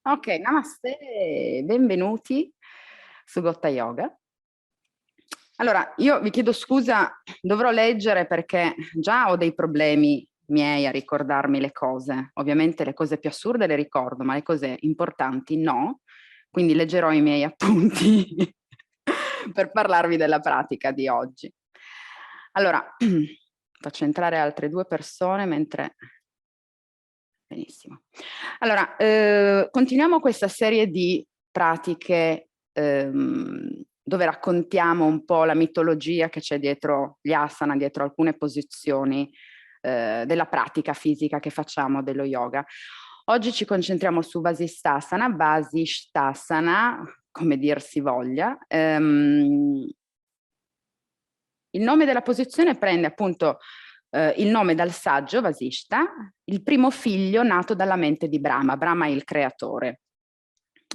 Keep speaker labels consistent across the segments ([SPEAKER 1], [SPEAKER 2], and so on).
[SPEAKER 1] Ok, namaste, benvenuti su Gotta Yoga. Allora, io vi chiedo scusa, dovrò leggere perché già ho dei problemi miei a ricordarmi le cose. Ovviamente le cose più assurde le ricordo, ma le cose importanti no. Quindi leggerò i miei appunti per parlarvi della pratica di oggi. Allora, faccio entrare altre due persone mentre... Benissimo. Allora, continuiamo questa serie di pratiche dove raccontiamo un po' la mitologia che c'è dietro gli asana, dietro alcune posizioni della pratica fisica che facciamo dello yoga. Oggi ci concentriamo su Vasisthasana, Vasishtasana, come dir si voglia. Il nome della posizione prende appunto il nome dal saggio Vasishta, il primo figlio nato dalla mente di Brahma. Brahma è il creatore.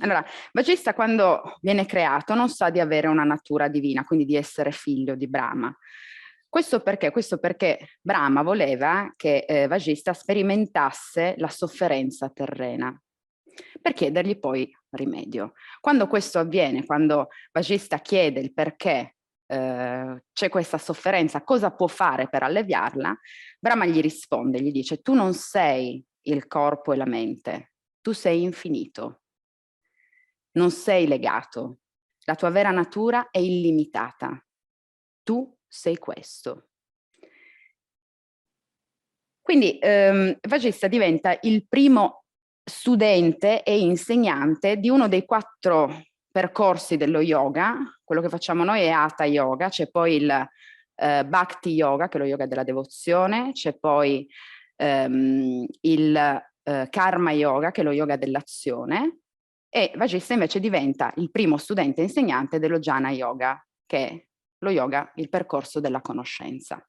[SPEAKER 1] Allora, Vasishta quando viene creato non sa di avere una natura divina, quindi di essere figlio di Brahma. Questo perché? Questo perché Brahma voleva che Vasishta sperimentasse la sofferenza terrena per chiedergli poi rimedio. Quando questo avviene, quando Vasishta chiede il perché c'è questa sofferenza, cosa può fare per alleviarla, Brahma gli risponde, gli dice: tu non sei il corpo e la mente, tu sei infinito, non sei legato, la tua vera natura è illimitata, tu sei questo. Quindi Vasishta diventa il primo studente e insegnante di uno dei 4 percorsi dello yoga. Quello che facciamo noi è Hatha Yoga, c'è poi il Bhakti Yoga, che è lo yoga della devozione, c'è poi il Karma Yoga, che è lo yoga dell'azione, e Vasishta invece diventa il primo studente e insegnante dello Jnana Yoga, che è lo yoga, il percorso della conoscenza.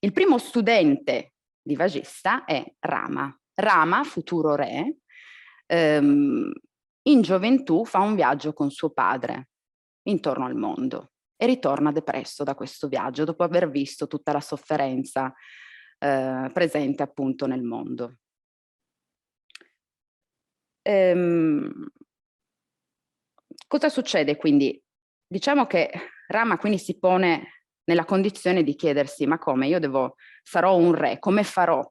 [SPEAKER 1] Il primo studente di Vasishta è Rama. Rama, futuro re, in gioventù fa un viaggio con suo padre intorno al mondo e ritorna depresso da questo viaggio dopo aver visto tutta la sofferenza presente appunto nel mondo. Cosa succede quindi? Diciamo che Rama quindi si pone nella condizione di chiedersi: ma come? Sarò un re, come farò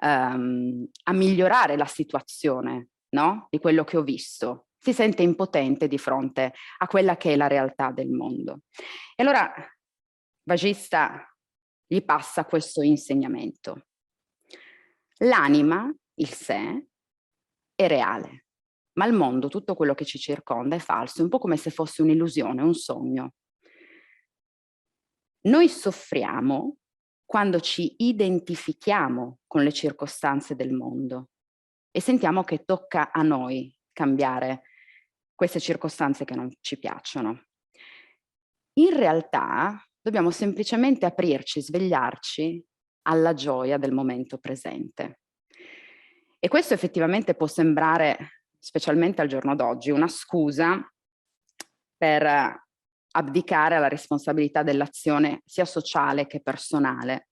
[SPEAKER 1] a migliorare la situazione, no? Di quello che ho visto? Si sente impotente di fronte a quella che è la realtà del mondo. E allora Vasishta gli passa questo insegnamento. L'anima, il sé, è reale, ma il mondo, tutto quello che ci circonda è falso, è un po' come se fosse un'illusione, un sogno. Noi soffriamo quando ci identifichiamo con le circostanze del mondo e sentiamo che tocca a noi cambiare queste circostanze che non ci piacciono. In realtà dobbiamo semplicemente aprirci, svegliarci alla gioia del momento presente. E questo effettivamente può sembrare, specialmente al giorno d'oggi, una scusa per abdicare alla responsabilità dell'azione sia sociale che personale.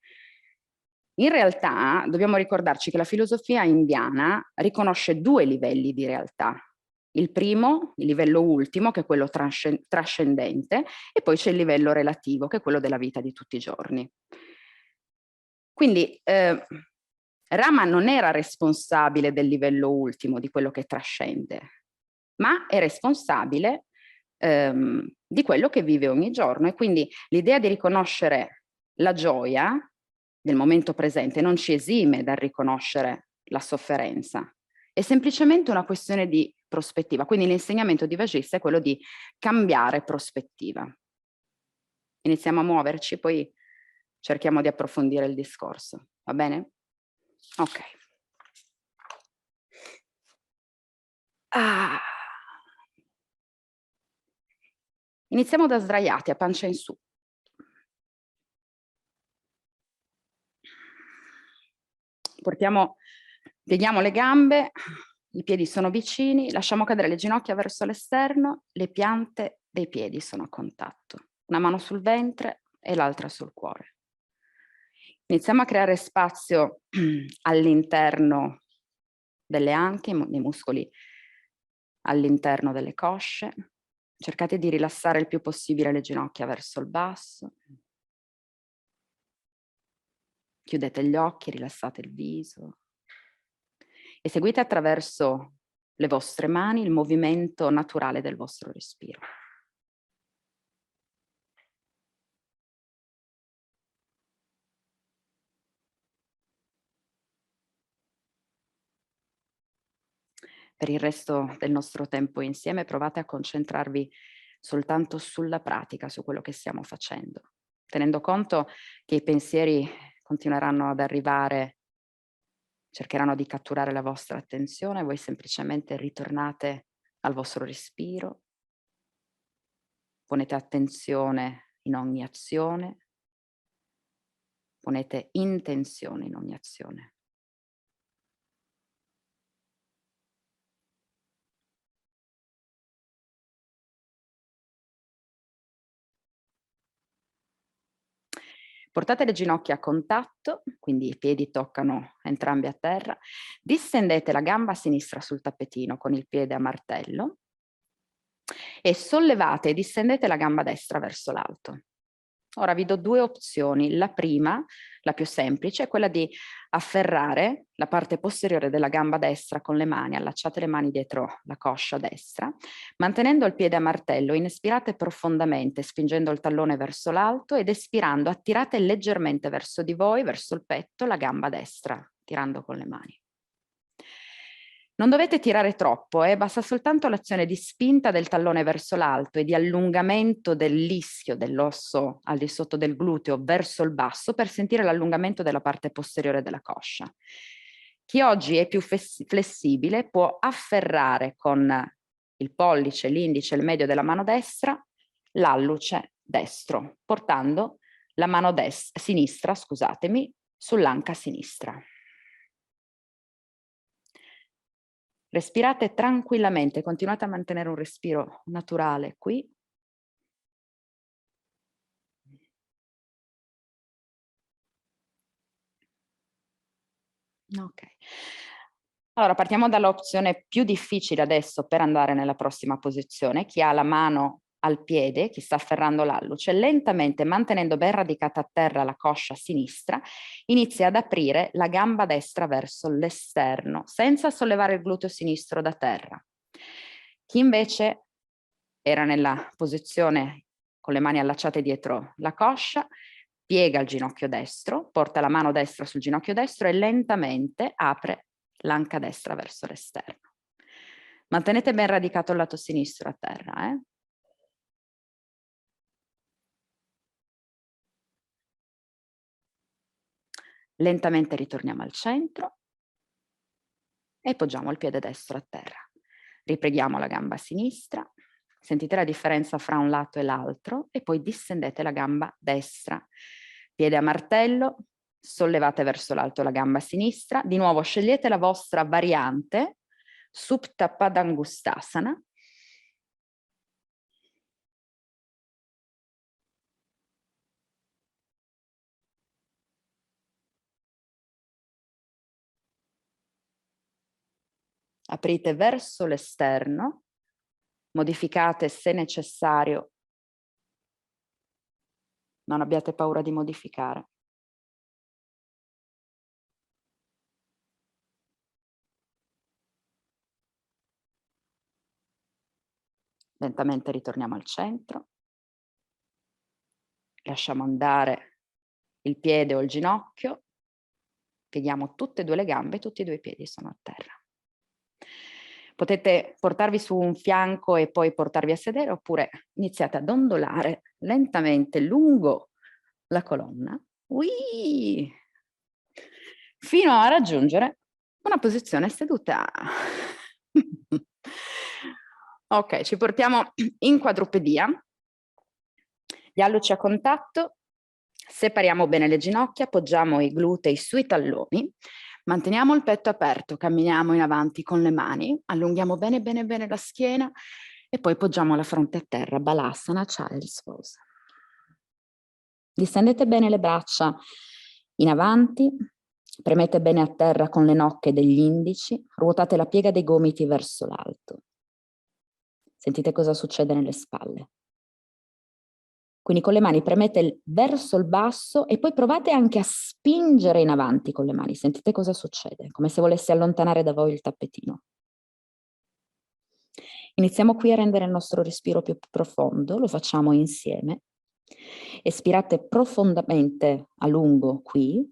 [SPEAKER 1] In realtà dobbiamo ricordarci che la filosofia indiana riconosce 2 livelli di realtà. Il primo, il livello ultimo, che è quello trascendente, e poi c'è il livello relativo, che è quello della vita di tutti i giorni. Quindi Rama non era responsabile del livello ultimo, di quello che trascende, ma è responsabile di quello che vive ogni giorno. E quindi l'idea di riconoscere la gioia del momento presente non ci esime dal riconoscere la sofferenza. È semplicemente una questione di prospettiva. Quindi l'insegnamento di Vasishta è quello di cambiare prospettiva. Iniziamo a muoverci, poi cerchiamo di approfondire il discorso. Va bene? Ok. Iniziamo da sdraiati, a pancia in su. Pieghiamo le gambe, i piedi sono vicini, lasciamo cadere le ginocchia verso l'esterno, le piante dei piedi sono a contatto. Una mano sul ventre e l'altra sul cuore. Iniziamo a creare spazio all'interno delle anche, dei muscoli all'interno delle cosce. Cercate di rilassare il più possibile le ginocchia verso il basso. Chiudete gli occhi, rilassate il viso. E seguite attraverso le vostre mani il movimento naturale del vostro respiro. Per il resto del nostro tempo insieme provate a concentrarvi soltanto sulla pratica, su quello che stiamo facendo, tenendo conto che i pensieri continueranno ad arrivare, cercheranno di catturare la vostra attenzione, voi semplicemente ritornate al vostro respiro, ponete attenzione in ogni azione, ponete intenzione in ogni azione. Portate le ginocchia a contatto, quindi i piedi toccano entrambi a terra. Distendete la gamba sinistra sul tappetino con il piede a martello e sollevate e distendete la gamba destra verso l'alto. Ora vi do due opzioni. La prima, la più semplice, è quella di afferrare la parte posteriore della gamba destra con le mani, allacciate le mani dietro la coscia destra, mantenendo il piede a martello, inspirate profondamente, spingendo il tallone verso l'alto ed espirando, attirate leggermente verso di voi, verso il petto, la gamba destra, tirando con le mani. Non dovete tirare troppo, basta soltanto l'azione di spinta del tallone verso l'alto e di allungamento dell'ischio, dell'osso al di sotto del gluteo verso il basso per sentire l'allungamento della parte posteriore della coscia. Chi oggi è più flessibile può afferrare con il pollice, l'indice e il medio della mano destra l'alluce destro, portando la mano sinistra, scusatemi, sull'anca sinistra. Respirate tranquillamente, continuate a mantenere un respiro naturale qui. Ok. Allora, partiamo dall'opzione più difficile adesso per andare nella prossima posizione. Chi ha la mano al piede, chi sta afferrando l'alluce, lentamente, mantenendo ben radicata a terra la coscia sinistra, inizia ad aprire la gamba destra verso l'esterno, senza sollevare il gluteo sinistro da terra. Chi invece era nella posizione con le mani allacciate dietro la coscia, piega il ginocchio destro, porta la mano destra sul ginocchio destro e lentamente apre l'anca destra verso l'esterno. Mantenete ben radicato il lato sinistro a terra. Lentamente ritorniamo al centro e poggiamo il piede destro a terra. Ripreghiamo la gamba sinistra, sentite la differenza fra un lato e l'altro e poi distendete la gamba destra. Piede a martello, sollevate verso l'alto la gamba sinistra, di nuovo scegliete la vostra variante, Supta Padangustasana. Aprite verso l'esterno, modificate se necessario, non abbiate paura di modificare. Lentamente ritorniamo al centro, lasciamo andare il piede o il ginocchio, pieghiamo tutte e due le gambe, tutti e due i piedi sono a terra. Potete portarvi su un fianco e poi portarvi a sedere oppure iniziate ad ondolare lentamente lungo la colonna, fino a raggiungere una posizione seduta. Ok, ci portiamo in quadrupedia, gli alluci a contatto, separiamo bene le ginocchia, appoggiamo i glutei sui talloni, manteniamo il petto aperto, camminiamo in avanti con le mani, allunghiamo bene bene bene la schiena e poi poggiamo la fronte a terra, Balasana, Child's Pose. Distendete bene le braccia in avanti,
[SPEAKER 2] Premete bene a terra con le nocche degli indici, ruotate la piega dei gomiti verso l'alto. Sentite cosa succede nelle spalle. Quindi con le mani premete verso il basso e poi provate anche a spingere in avanti con le mani. Sentite cosa succede, come se volesse allontanare da voi il tappetino. Iniziamo qui a rendere il nostro respiro più profondo, lo facciamo insieme. Espirate profondamente a lungo qui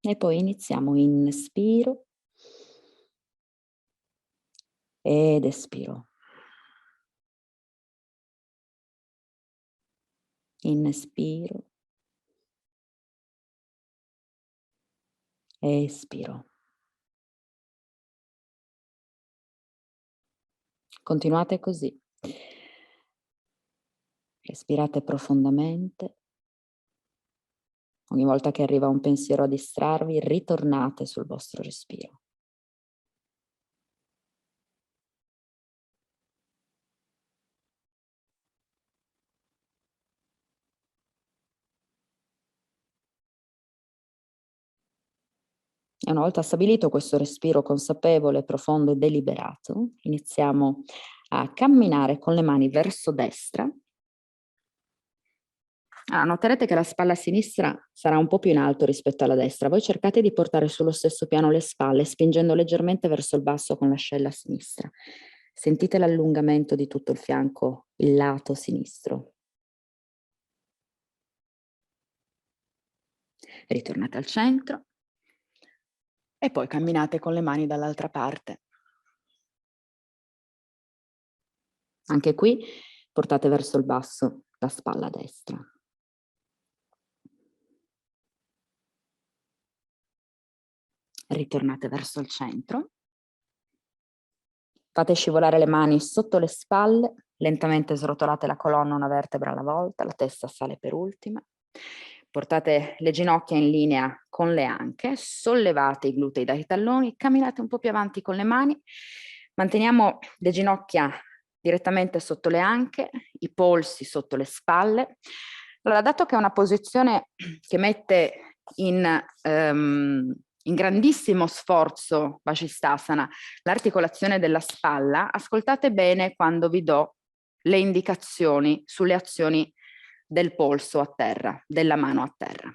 [SPEAKER 2] e poi iniziamo inspiro ed espiro. Inspiro, espiro. Continuate così. Respirate profondamente. Ogni volta che arriva un pensiero a distrarvi, ritornate sul vostro respiro. E una volta stabilito questo respiro consapevole, profondo e deliberato, iniziamo a camminare con le mani verso destra. Noterete che la spalla sinistra sarà un po' più in alto rispetto alla destra. Voi cercate di portare sullo stesso piano le spalle, spingendo leggermente verso il basso con l'ascella sinistra. Sentite l'allungamento di tutto il fianco, il lato sinistro. Ritornate al centro e poi camminate con le mani dall'altra parte. Anche qui portate verso il basso la spalla destra. Ritornate verso il centro. Fate scivolare le mani sotto le spalle, lentamente srotolate la colonna una vertebra alla volta, la testa sale per ultima. Portate le ginocchia in linea con le anche, sollevate i glutei dai talloni, camminate un po' più avanti con le mani, manteniamo le ginocchia direttamente sotto le anche, i polsi sotto le spalle. Allora, dato che è una posizione che mette in grandissimo sforzo Vashisthasana l'articolazione della spalla, ascoltate bene quando vi do le indicazioni sulle azioni del polso a terra, della mano a terra.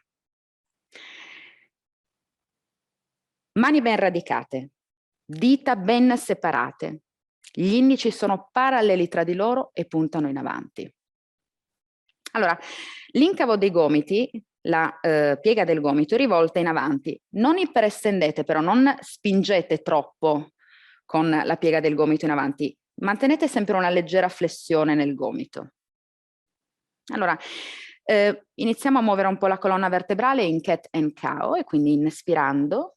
[SPEAKER 2] Mani ben radicate, dita ben separate, gli indici sono paralleli tra di loro e puntano in avanti. Allora, l'incavo dei gomiti, la piega del gomito è rivolta in avanti. Non iperestendete però, non spingete troppo con la piega del gomito in avanti. Mantenete sempre una leggera flessione nel gomito. Allora, iniziamo a muovere un po' la colonna vertebrale in Cat and Cow e quindi inspirando,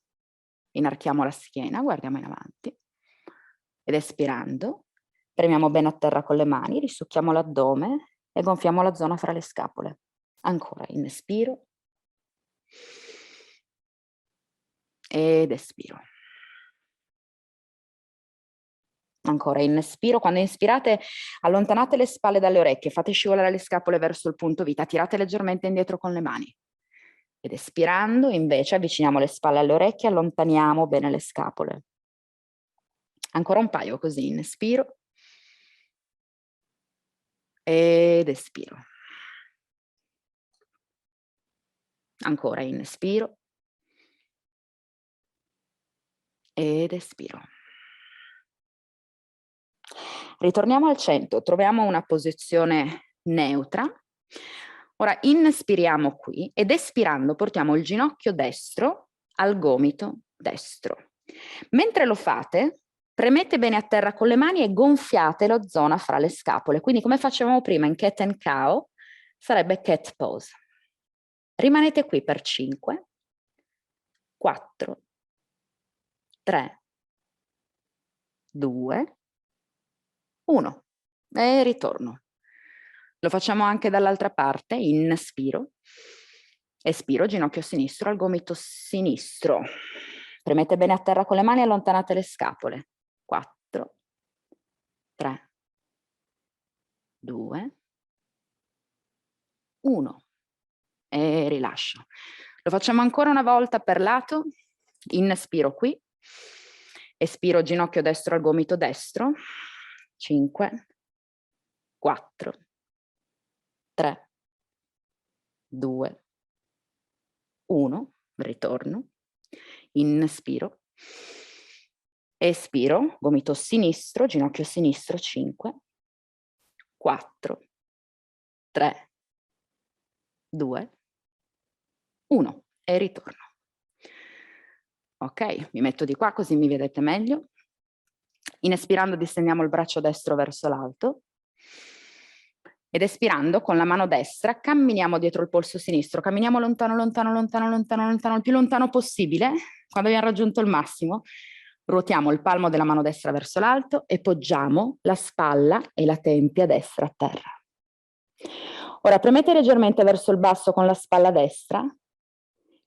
[SPEAKER 2] inarchiamo la schiena, guardiamo in avanti ed espirando, premiamo bene a terra con le mani, risucchiamo l'addome e gonfiamo la zona fra le scapole. Ancora, inspiro ed espiro. Ancora, inspiro. Quando inspirate, allontanate le spalle dalle orecchie, fate scivolare le scapole verso il punto vita, tirate leggermente indietro con le mani. Ed espirando, invece, avviciniamo le spalle alle orecchie, allontaniamo bene le scapole. Ancora un paio così, inspiro ed espiro. Ancora, inspiro ed espiro. Ritorniamo al centro, troviamo una posizione neutra. Ora inspiriamo qui ed espirando portiamo il ginocchio destro al gomito destro. Mentre lo fate, premete bene a terra con le mani e gonfiate la zona fra le scapole. Quindi come facevamo prima in Cat and Cow, sarebbe Cat Pose. Rimanete qui per 5, 4, 3, 2, 1 e ritorno. Lo facciamo anche dall'altra parte, inspiro, espiro, ginocchio sinistro al gomito sinistro. Premete bene a terra con le mani e allontanate le scapole. 4, 3, 2, 1 e rilascio. Lo facciamo ancora una volta per lato, inspiro qui, espiro ginocchio destro al gomito destro, 5, 4, 3, 2, 1, ritorno, inspiro, espiro, gomito sinistro, ginocchio sinistro, 5, 4, 3, 2, 1 e ritorno. Ok, mi metto di qua così mi vedete meglio. Inespirando distendiamo il braccio destro verso l'alto ed espirando con la mano destra camminiamo dietro il polso sinistro, camminiamo lontano, lontano, lontano, lontano, lontano, il più lontano possibile. Quando abbiamo raggiunto il massimo, ruotiamo il palmo della mano destra verso l'alto e poggiamo la spalla e la tempia destra a terra. Ora premete leggermente verso il basso con la spalla destra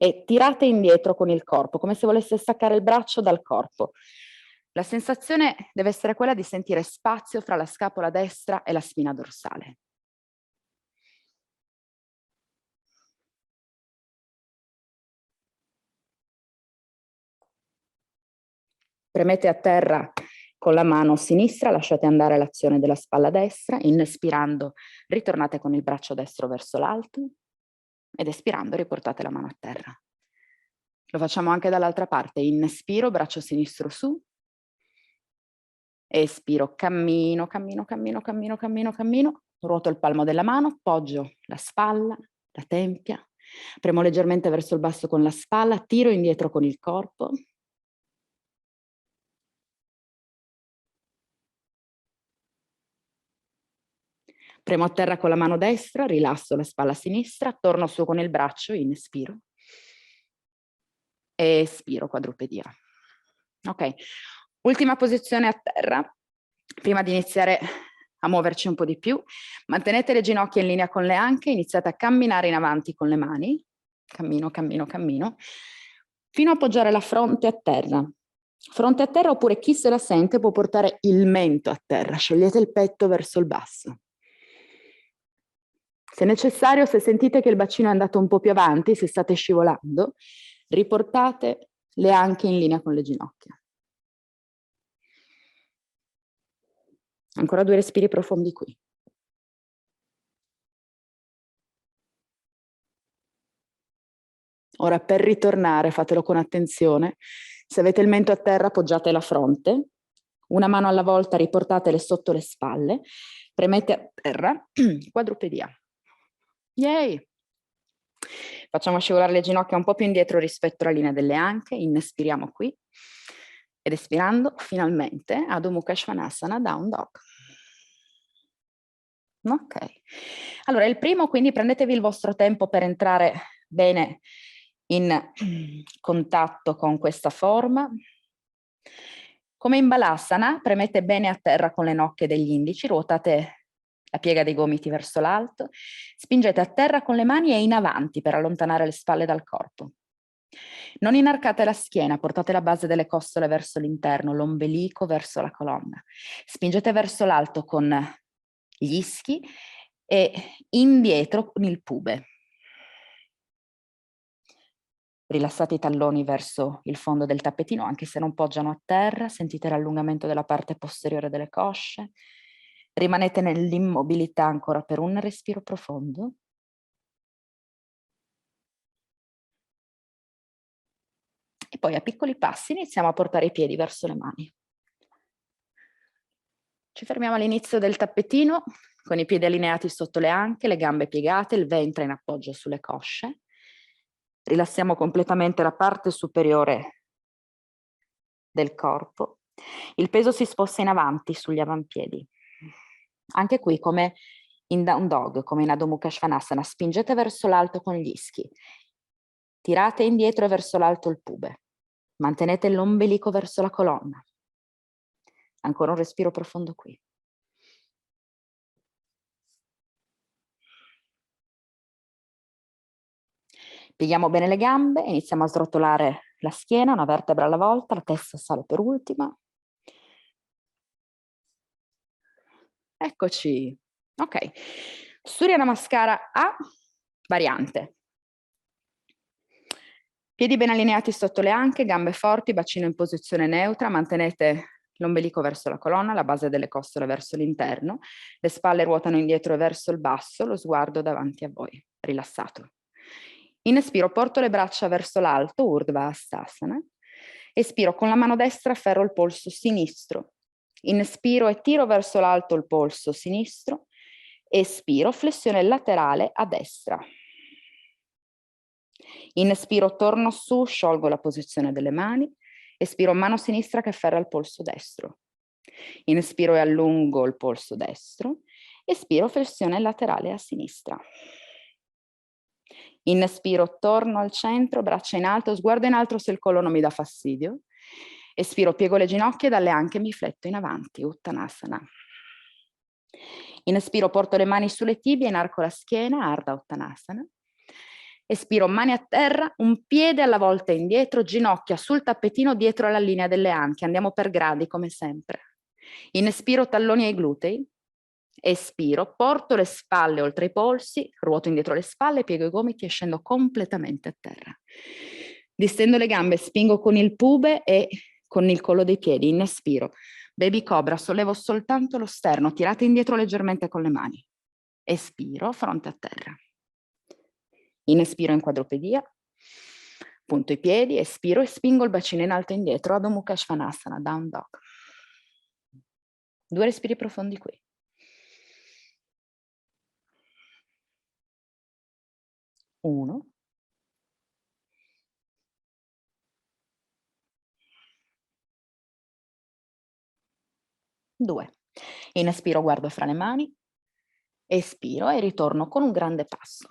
[SPEAKER 2] e tirate indietro con il corpo, come se voleste staccare il braccio dal corpo. La sensazione deve essere quella di sentire spazio fra la scapola destra e la spina dorsale. Premete a terra con la mano sinistra, lasciate andare l'azione della spalla destra, inspirando ritornate con il braccio destro verso l'alto ed espirando riportate la mano a terra. Lo facciamo anche dall'altra parte, inspiro, braccio sinistro su, espiro, cammino, cammino, cammino, cammino, cammino, cammino, ruoto il palmo della mano, poggio la spalla, la tempia, premo leggermente verso il basso con la spalla, tiro indietro con il corpo. Premo a terra con la mano destra, rilasso la spalla sinistra, torno su con il braccio, inspiro. Espiro, quadrupedia. Ok, ultima posizione a terra. Prima di iniziare a muoverci un po' di più, mantenete le ginocchia in linea con le anche, iniziate a camminare in avanti con le mani. Cammino, cammino, cammino, fino a appoggiare la fronte a terra. Fronte a terra, oppure chi se la sente può portare il mento a terra, sciogliete il petto verso il basso. Se necessario, se sentite che il bacino è andato un po' più avanti, se state scivolando, riportate le anche in linea con le ginocchia. Ancora 2 respiri profondi qui. Ora per ritornare, fatelo con attenzione. Se avete il mento a terra, appoggiate la fronte. Una mano alla volta, riportatele sotto le spalle. Premete a terra, quadrupedia. Yay! Facciamo scivolare le ginocchia un po' più indietro rispetto alla linea delle anche. Inspiriamo qui. Ed espirando, finalmente, Adho Mukha Svanasana, Down Dog. Ok. Allora, il primo, quindi prendetevi il vostro tempo per entrare bene in contatto con questa forma. Come in Balasana, premete bene a terra con le nocche degli indici, ruotate la piega dei gomiti verso l'alto, spingete a terra con le mani e in avanti per allontanare le spalle dal corpo. Non inarcate la schiena, portate la base delle costole verso l'interno, l'ombelico verso la colonna. Spingete verso l'alto con gli ischi e indietro con il pube. Rilassate i talloni verso il fondo del tappetino, anche se non poggiano a terra, sentite l'allungamento della parte posteriore delle cosce. Rimanete nell'immobilità ancora per un respiro profondo. E poi a piccoli passi iniziamo a portare i piedi verso le mani. Ci fermiamo all'inizio del tappetino, con i piedi allineati sotto le anche, le gambe piegate, il ventre in appoggio sulle cosce. Rilassiamo completamente la parte superiore del corpo. Il peso si sposta in avanti sugli avampiedi. Anche qui, come in Down Dog, come in Adho Mukha Svanasana, spingete verso l'alto con gli ischi. Tirate indietro e verso l'alto il pube. Mantenete l'ombelico verso la colonna. Ancora un respiro profondo qui. Pieghiamo bene le gambe, iniziamo a srotolare la schiena, una vertebra alla volta, la testa sale per ultima. Eccoci. Ok. Surya Namaskara A, variante. Piedi ben allineati sotto le anche, gambe forti, bacino in posizione neutra, mantenete l'ombelico verso la colonna, la base delle costole verso l'interno, le spalle ruotano indietro e verso il basso, lo sguardo davanti a voi, rilassato. Inspiro, porto le braccia verso l'alto, Urdhva Hastasana. Espiro, con la mano destra afferro il polso sinistro. Inspiro e tiro verso l'alto il polso sinistro. Espiro, flessione laterale a destra. Inspiro, torno su, sciolgo la posizione delle mani. Espiro, mano sinistra che afferra il polso destro. Inspiro e allungo il polso destro. Espiro, flessione laterale a sinistra. Inspiro, torno al centro, braccia in alto, sguardo in alto se il collo non mi dà fastidio. Espiro, piego le ginocchia e dalle anche mi fletto in avanti, Uttanasana. Inspiro, porto le mani sulle tibie, inarco la schiena, Ardha Uttanasana. Espiro, mani a terra, un piede alla volta indietro, ginocchia sul tappetino dietro alla linea delle anche. Andiamo per gradi come sempre. Inspiro, talloni ai glutei. Espiro, porto le spalle oltre i polsi, ruoto indietro le spalle, piego i gomiti e scendo completamente a terra. Distendo le gambe, spingo con il pube e con il collo dei piedi. Inspiro. Baby Cobra, sollevo soltanto lo sterno, tirate indietro leggermente con le mani. Espiro, fronte a terra. Inspiro in quadrupedia, punto i piedi, espiro e spingo il bacino in alto e indietro, Adho Mukha Svanasana, Down Dog. 2 respiri profondi qui. 1. 2. Inspiro, guardo fra le mani, espiro e ritorno con un grande passo.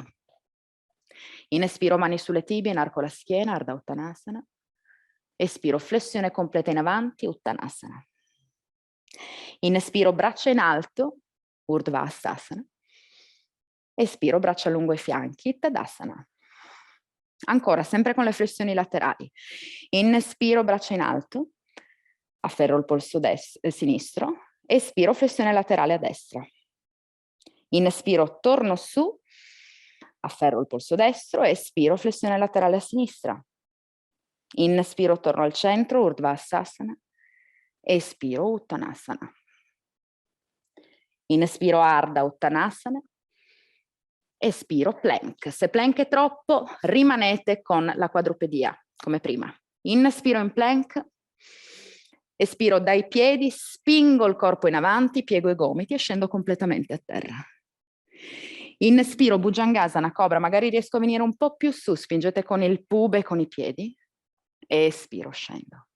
[SPEAKER 2] Inspiro, mani sulle tibie, inarco la schiena, Ardha Uttanasana. Espiro, flessione completa in avanti, Uttanasana. Inspiro, braccia in alto, Urdhva Hastasana. Espiro, braccia lungo i fianchi, Tadasana. Ancora, sempre con le flessioni laterali. Inspiro, braccia in alto, afferro il polso sinistro. Espiro, flessione laterale a destra. Inspiro, torno su, afferro il polso destro, espiro, flessione laterale a sinistra. Inspiro, torno al centro, Urdhva Hastasana. Espiro, Uttanasana. Inspiro, Ardha Uttanasana. Espiro, plank. Se plank è troppo, rimanete con la quadrupedia, come prima. Inspiro in plank. Espiro dai piedi, spingo il corpo in avanti, piego i gomiti e scendo completamente a terra. Inspiro, Bhujangasana, Cobra, magari riesco a venire un po' più su, spingete con il pube e con i piedi. Espiro, scendo.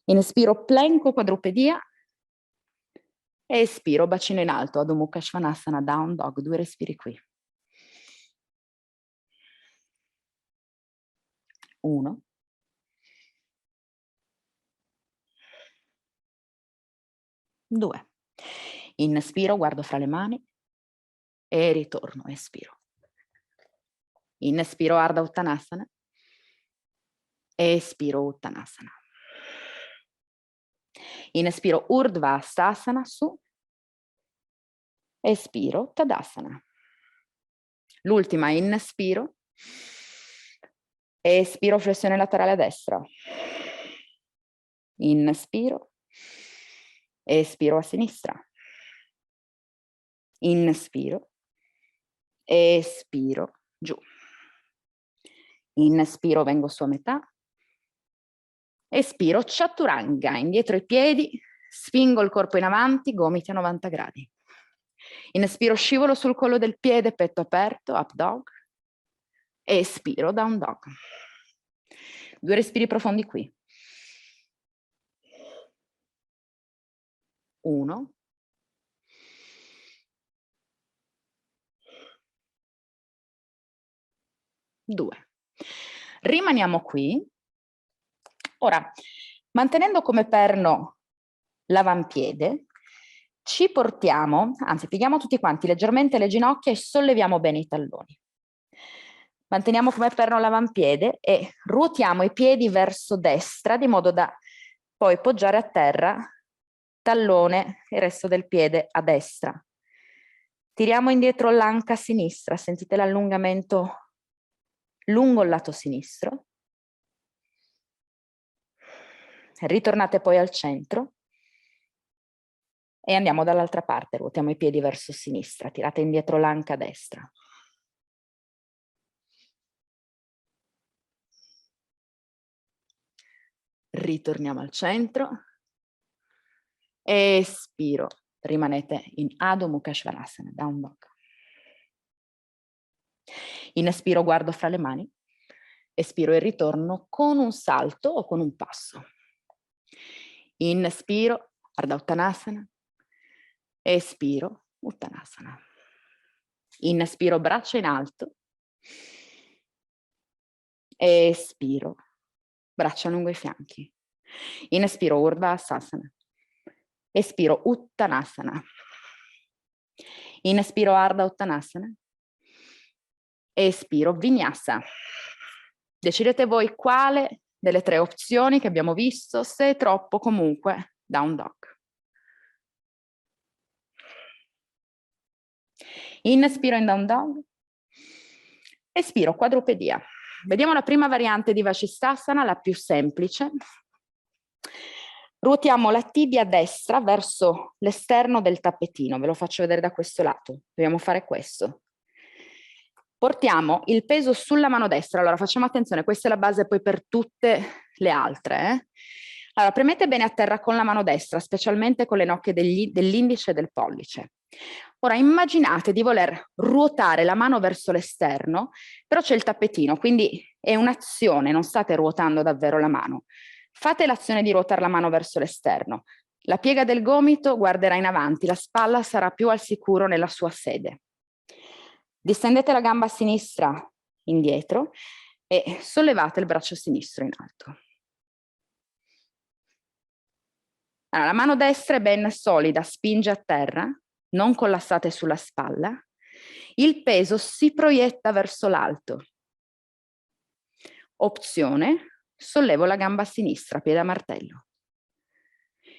[SPEAKER 2] Inspiro, plank o quadrupedia. Espiro, bacino in alto, Adho Mukha Svanasana, Down Dog, 2 respiri qui. 1. 2. Inspiro, guardo fra le mani e ritorno, espiro. Inspiro, Ardha Uttanasana. Espiro, Uttanasana. Inspiro, Urdhva Hastasana, su. Espiro, Tadasana. L'ultima, inspiro. Espiro, flessione laterale a destra. Inspiro. Espiro a sinistra. Inspiro. Espiro, giù. Inspiro, vengo su a metà. Espiro, Chaturanga, indietro i piedi, spingo il corpo in avanti, gomiti a 90 gradi. Inspiro, scivolo sul collo del piede, petto aperto, Up Dog. Espiro, Down Dog. 2 respiri profondi qui. 1. 2. Rimaniamo qui. Ora, mantenendo come perno l'avampiede, ci portiamo, anzi pieghiamo tutti quanti leggermente le ginocchia e solleviamo bene i talloni. Manteniamo come perno l'avampiede e ruotiamo i piedi verso destra di modo da poi poggiare a terra, tallone e il resto del piede a destra. Tiriamo indietro l'anca a sinistra, sentite l'allungamento lungo il lato sinistro. Ritornate poi al centro e andiamo dall'altra parte, ruotiamo i piedi verso sinistra, tirate indietro l'anca destra. Ritorniamo al centro. Espiro, rimanete in Adho Mukha Svanasana, Down Dog. Inspiro, guardo fra le mani. Espiro e ritorno con un salto o con un passo. Inspiro, Ardha Uttanasana. Espiro, Uttanasana. Inspiro, braccia in alto. Espiro, braccia lungo i fianchi. Inspiro, Urdhva Sasana. Espiro, Uttanasana. Inspiro, Ardha Uttanasana. Espiro, Vinyasa. Decidete voi quale delle tre opzioni che abbiamo visto, se è troppo comunque Down Dog. Inspiro in Down Dog. Espiro, quadrupedia. Vediamo la prima variante di Vashisthasana, la più semplice. Ruotiamo la tibia destra verso l'esterno del tappetino. Ve lo faccio vedere da questo lato. Dobbiamo fare questo. Portiamo il peso sulla mano destra. Allora facciamo attenzione, questa è la base poi per tutte le altre. Allora premete bene a terra con la mano destra, specialmente con le nocche dell'indice e del pollice. Ora immaginate di voler ruotare la mano verso l'esterno, però c'è il tappetino, quindi è un'azione, non state ruotando davvero la mano. Fate l'azione di ruotare la mano verso l'esterno. La piega del gomito guarderà in avanti, la spalla sarà più al sicuro nella sua sede. Distendete la gamba sinistra indietro e sollevate il braccio sinistro in alto. Allora, la mano destra è ben solida, spinge a terra, non collassate sulla spalla. Il peso si proietta verso l'alto. Opzione, sollevo la gamba sinistra, piede a martello.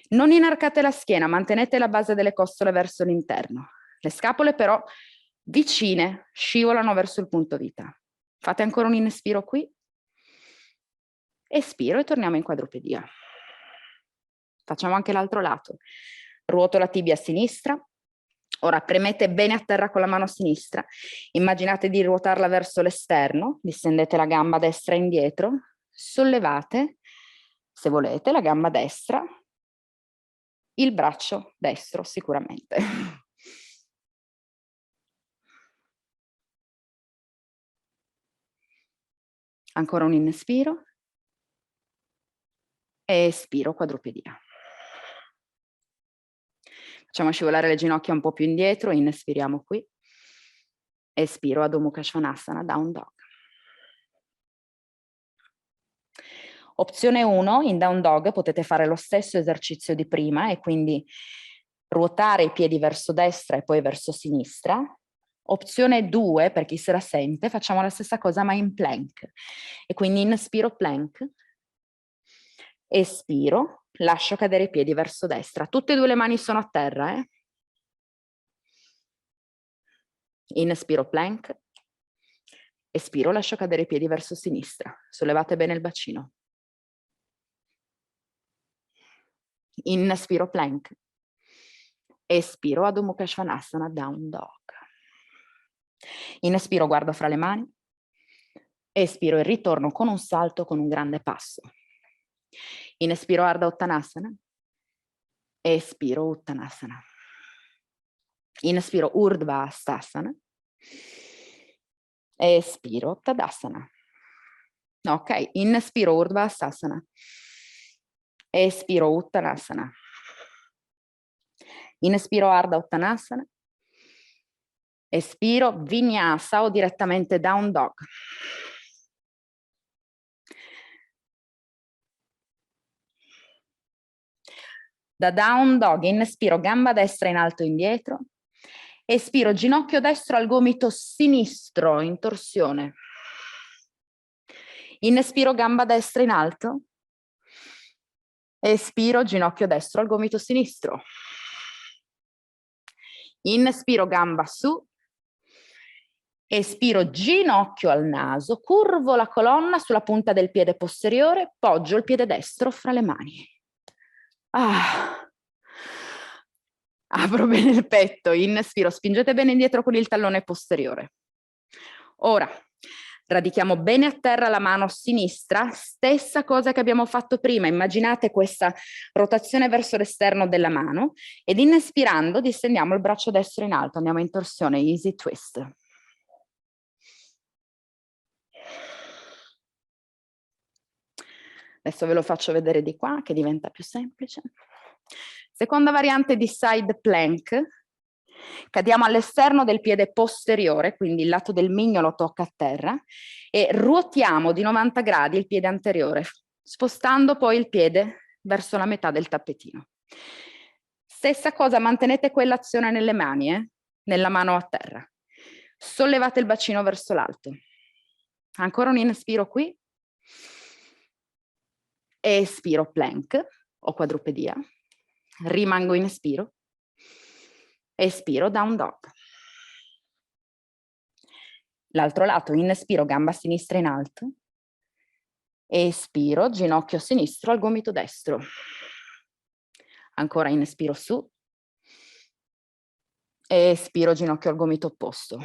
[SPEAKER 2] Non inarcate la schiena, mantenete la base delle costole verso l'interno. Le scapole però vicine, scivolano verso il punto vita. Fate ancora un inspiro qui. Espiro e torniamo in quadrupedia. Facciamo anche l'altro lato. Ruoto la tibia a sinistra. Ora premete bene a terra con la mano sinistra. Immaginate di ruotarla verso l'esterno. Distendete la gamba destra indietro. Sollevate, se volete, la gamba destra. Il braccio destro sicuramente. Ancora un inspiro. E espiro, quadrupedia. Facciamo scivolare le ginocchia un po' più indietro, inspiriamo qui. Espiro, Adho Mukha Svanasana, Down Dog. Opzione 1, in Down Dog potete fare lo stesso esercizio di prima e quindi ruotare i piedi verso destra e poi verso sinistra. Opzione 2, per chi se la sente, facciamo la stessa cosa ma in plank. E quindi inspiro plank, espiro, lascio cadere i piedi verso destra. Tutte e due le mani sono a terra. Inspiro plank, espiro, lascio cadere i piedi verso sinistra. Sollevate bene il bacino. Inspiro plank, espiro Adho Mukha Svanasana, Down Dog. Inspiro, guardo fra le mani, espiro e ritorno con un salto, con un grande passo. Inspiro Ardha Uttanasana, espiro Uttanasana. Inspiro Urdhva Stasana, espiro Tadasana. Ok, inspiro Urdhva Stasana, espiro Uttanasana. Inspiro Ardha Uttanasana, espiro Vinyasa o direttamente Down Dog. Da Down Dog inspiro gamba destra in alto e indietro, espiro ginocchio destro al gomito sinistro in torsione. Inspiro gamba destra in alto, espiro ginocchio destro al gomito sinistro. Inspiro gamba su, Espiro, ginocchio al naso, curvo la colonna sulla punta del piede posteriore, poggio il piede destro fra le mani. Apro bene il petto, inspiro, spingete bene indietro con il tallone posteriore. Ora, radichiamo bene a terra la mano sinistra, stessa cosa che abbiamo fatto prima, immaginate questa rotazione verso l'esterno della mano ed inspirando distendiamo il braccio destro in alto, andiamo in torsione, easy twist. Adesso ve lo faccio vedere di qua che diventa più semplice. Seconda variante di side plank, cadiamo all'esterno del piede posteriore, quindi il lato del mignolo tocca a terra, e ruotiamo di 90 gradi il piede anteriore, spostando poi il piede verso la metà del tappetino. Stessa cosa, mantenete quell'azione nelle mani, nella mano a terra. Sollevate il bacino verso l'alto. Ancora un inspiro qui. Espiro plank o quadrupedia. Rimango in espiro. Espiro down dog. L'altro lato, inspiro, gamba sinistra in alto. Espiro, ginocchio sinistro al gomito destro. Ancora inspiro su. Espiro, ginocchio al gomito opposto.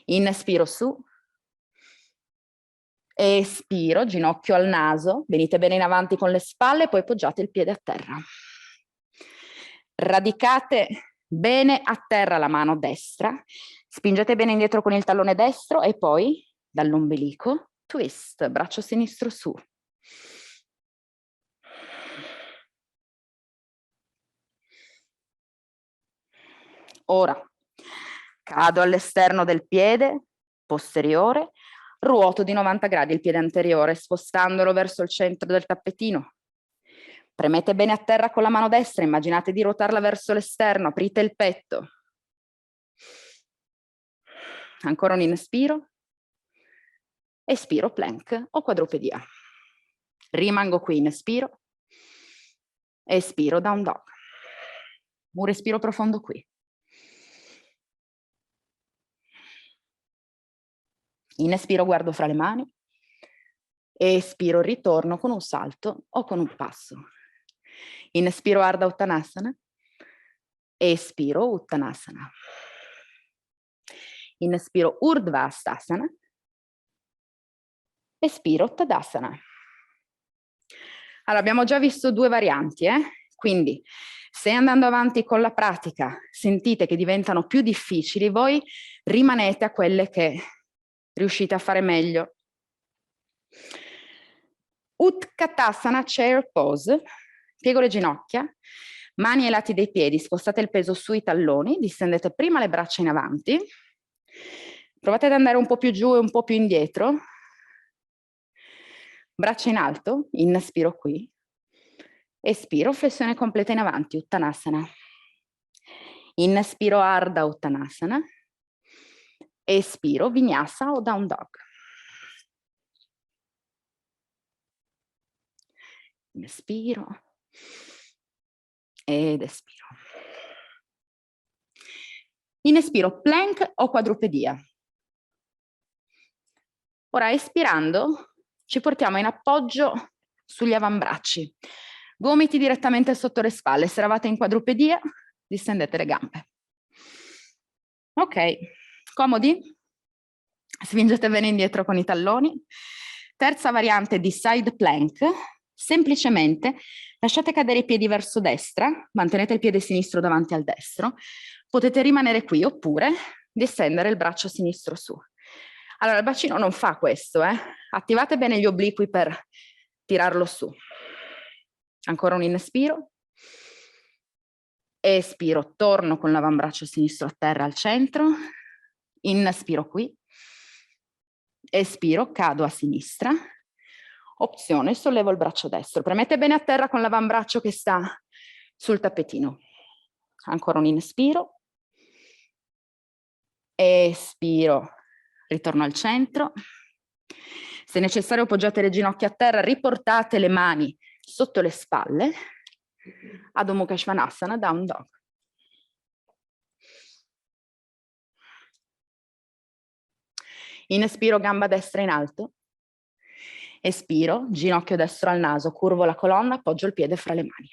[SPEAKER 2] Inspiro su. Espiro, ginocchio al naso. Venite bene in avanti con le spalle, poi poggiate il piede a terra. Radicate bene a terra la mano destra. Spingete bene indietro con il tallone destro e poi dall'ombelico twist, braccio sinistro su. Ora cado all'esterno del piede posteriore, ruoto di 90 gradi il piede anteriore, spostandolo verso il centro del tappetino. Premete bene a terra con la mano destra, immaginate di ruotarla verso l'esterno, aprite il petto. Ancora un inspiro. Espiro, plank o quadrupedia. Rimango qui, inspiro. Espiro, down dog. Un respiro profondo qui. Inspiro, guardo fra le mani. Espiro, ritorno con un salto o con un passo. Inspiro, Ardha Uttanasana. Espiro, Uttanasana. Inspiro, Urdhva Stasana. Espiro, Tadasana. Allora, abbiamo già visto due varianti, quindi se andando avanti con la pratica sentite che diventano più difficili, voi rimanete a quelle che riuscite a fare meglio. Utkatasana, chair pose. Piego le ginocchia, mani ai lati dei piedi, spostate il peso sui talloni, distendete prima le braccia in avanti, provate ad andare un po' più giù e un po' più indietro, braccia in alto, inspiro qui, espiro, flessione completa in avanti, Uttanasana, inspiro Ardha Uttanasana, espiro Vinyasa o Down Dog. Inspiro ed espiro. Inspiro, plank o quadrupedia. Ora, espirando, ci portiamo in appoggio sugli avambracci. Gomiti direttamente sotto le spalle. Se eravate in quadrupedia, distendete le gambe. Ok, comodi? Spingete bene indietro con i talloni. Terza variante di side plank. Semplicemente lasciate cadere i piedi verso destra, mantenete il piede sinistro davanti al destro, potete rimanere qui oppure distendere il braccio sinistro su. Allora il bacino non fa questo, attivate bene gli obliqui per tirarlo su. Ancora un inspiro, espiro, torno con l'avambraccio sinistro a terra al centro, inspiro qui, espiro, cado a sinistra. Opzione, sollevo il braccio destro. Premete bene a terra con l'avambraccio che sta sul tappetino. Ancora un inspiro. Espiro, ritorno al centro. Se necessario poggiate le ginocchia a terra, riportate le mani sotto le spalle. Adho Mukha Svanasana, Down Dog. Inspiro, gamba destra in alto. Espiro, ginocchio destro al naso, curvo la colonna, appoggio il piede fra le mani.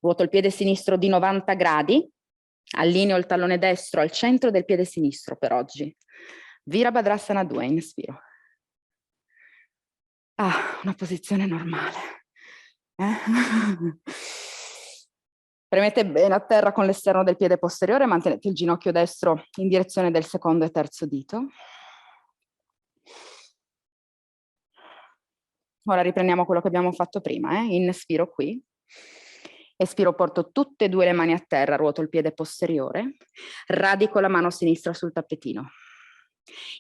[SPEAKER 2] Ruoto il piede sinistro di 90 gradi, allineo il tallone destro al centro del piede sinistro per oggi. Virabhadrasana 2, inspiro. Una posizione normale. Premete bene a terra con l'esterno del piede posteriore, mantenete il ginocchio destro in direzione del secondo e terzo dito. Ora riprendiamo quello che abbiamo fatto prima. Inspiro qui. Espiro, porto tutte e due le mani a terra, ruoto il piede posteriore, radico la mano sinistra sul tappetino.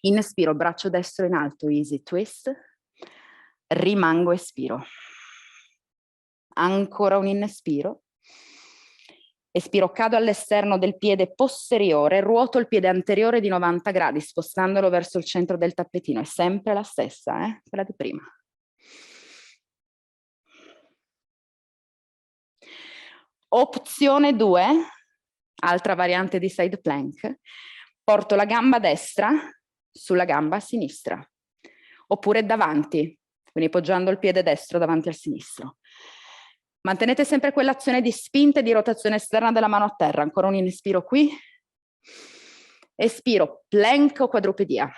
[SPEAKER 2] Inspiro, braccio destro in alto, easy twist. Rimango, espiro. Ancora un inspiro. Espiro, cado all'esterno del piede posteriore, ruoto il piede anteriore di 90 gradi, spostandolo verso il centro del tappetino. È sempre la stessa, quella di prima. Opzione 2, altra variante di side plank. Porto la gamba destra sulla gamba sinistra, oppure davanti, quindi poggiando il piede destro davanti al sinistro. Mantenete sempre quell'azione di spinta e di rotazione esterna della mano a terra. Ancora un inspiro qui. Espiro, plank o quadrupedia.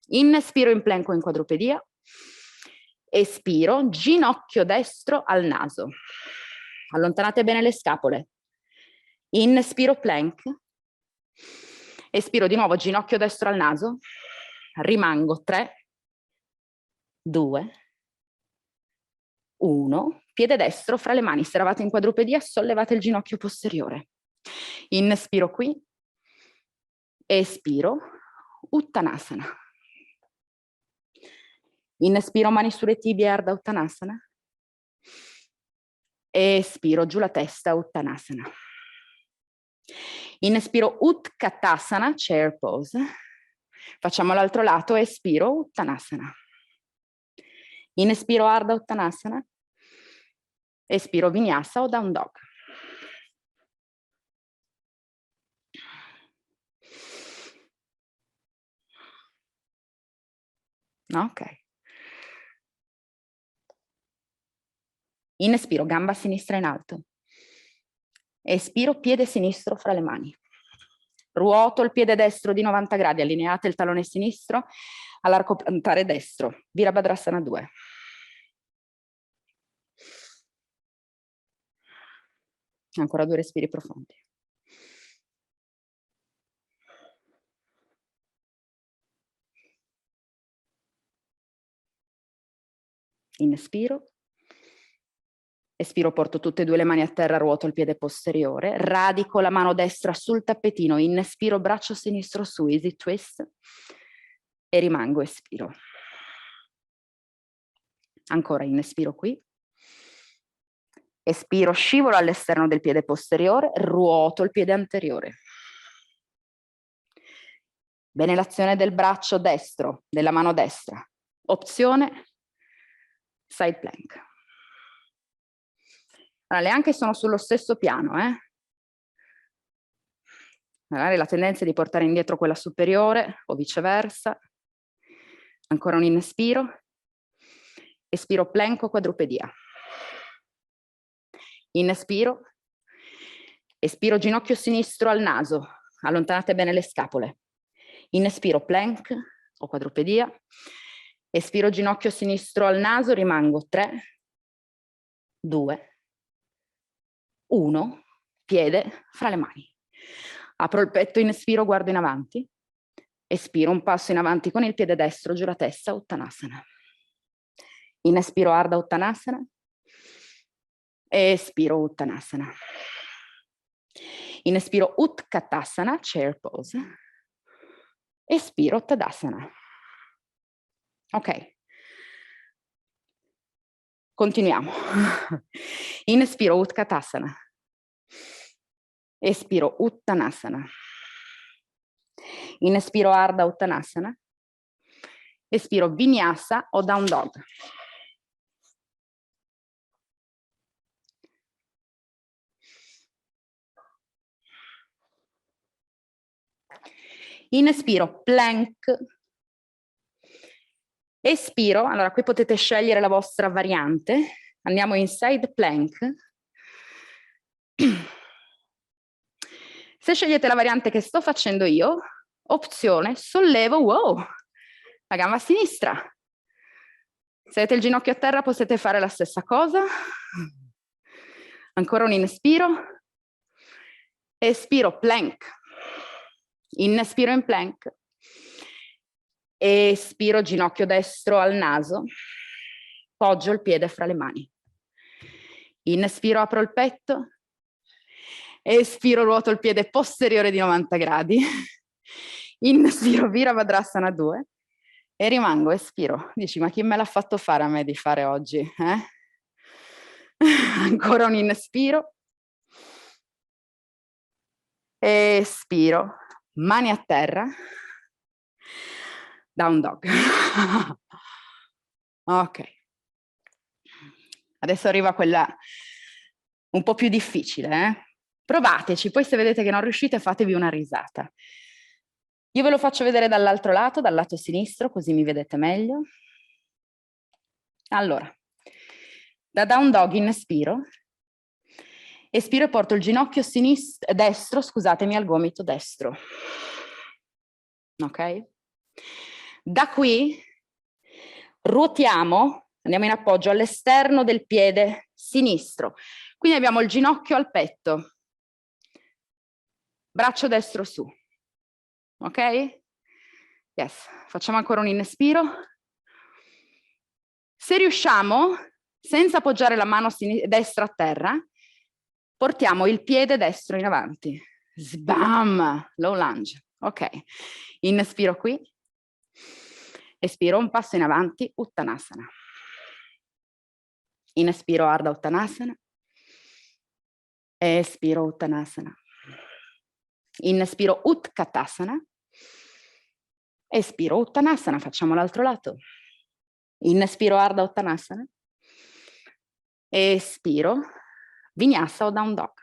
[SPEAKER 2] Inspiro in plank o in quadrupedia. Espiro, ginocchio destro al naso. Allontanate bene le scapole. Inspiro, plank. Espiro di nuovo, ginocchio destro al naso. Rimango 3, 2, 1. Piede destro fra le mani. Se eravate in quadrupedia, sollevate il ginocchio posteriore. Inspiro qui. Espiro, Uttanasana. Inspiro, mani sulle tibie, Ardha Uttanasana. Espiro, giù la testa, Uttanasana. Inspiro, Utkatasana, chair pose. Facciamo l'altro lato, espiro, Uttanasana. Inspiro, Ardha Uttanasana. Espiro, Vinyasa o Down Dog. Ok. Inspiro, gamba sinistra in alto. Espiro, piede sinistro fra le mani. Ruoto il piede destro di 90 gradi, allineate il tallone sinistro all'arco plantare destro. Virabhadrasana 2. Ancora 2 respiri profondi. Inspiro. Espiro, porto tutte e due le mani a terra, ruoto il piede posteriore, radico la mano destra sul tappetino, inspiro, braccio sinistro su, easy twist, e rimango, espiro. Ancora inspiro qui. Espiro, scivolo all'esterno del piede posteriore, ruoto il piede anteriore. Bene l'azione del braccio destro, della mano destra. Opzione, side plank. Allora, le anche sono sullo stesso piano, Magari la tendenza è di portare indietro quella superiore o viceversa. Ancora un inspiro. Espiro, plank o quadrupedia. Inspiro. Espiro, ginocchio sinistro al naso. Allontanate bene le scapole. Inspiro, plank o quadrupedia. Espiro, ginocchio sinistro al naso, rimango 3, 2, 1, piede fra le mani. Apro il petto, inspiro, guardo in avanti. Espiro, un passo in avanti con il piede destro, giù la testa, Uttanasana. Inspiro, Ardha Uttanasana. Espiro, Uttanasana. Inspiro, Utkatasana, chair pose. Espiro, Tadasana. Ok. Continuiamo. Inspiro, Utkatasana. Espiro, Uttanasana. Inspiro, Ardha Uttanasana. Espiro, Vinyasa o Down Dog. Inspiro, plank. Espiro, allora qui potete scegliere la vostra variante. Andiamo in side plank. Se scegliete la variante che sto facendo io, opzione, sollevo, wow, la gamba sinistra. Se avete il ginocchio a terra potete fare la stessa cosa. Ancora un inspiro. Espiro, plank. Inspiro in plank. Espiro, ginocchio destro al naso. Poggio il piede fra le mani. Inspiro, apro il petto. Espiro, ruoto il piede posteriore di 90 gradi. Inspiro, Virabhadrasana 2. E rimango, espiro. Dici, ma chi me l'ha fatto fare a me di fare oggi? Ancora un inspiro. Espiro, mani a terra. Down dog. Ok. Adesso arriva quella un po' più difficile, Provateci, poi se vedete che non riuscite fatevi una risata. Io ve lo faccio vedere dall'altro lato, dal lato sinistro, così mi vedete meglio. Allora, da down dog inspiro. Espiro e porto il ginocchio destro, scusatemi, al gomito destro. Ok? Da qui ruotiamo, andiamo in appoggio all'esterno del piede sinistro. Quindi abbiamo il ginocchio al petto, braccio destro su. Ok? Yes. Facciamo ancora un inspiro. Se riusciamo, senza appoggiare la mano destra a terra, portiamo il piede destro in avanti. Sbam! Low lunge. Ok. Inspiro qui. Espiro un passo in avanti, Uttanasana. Inspiro Ardha Uttanasana. Espiro Uttanasana. Inspiro Utkatasana. Espiro Uttanasana. Facciamo l'altro lato. Inspiro Ardha Uttanasana. Espiro Vinyasa o Down Dog.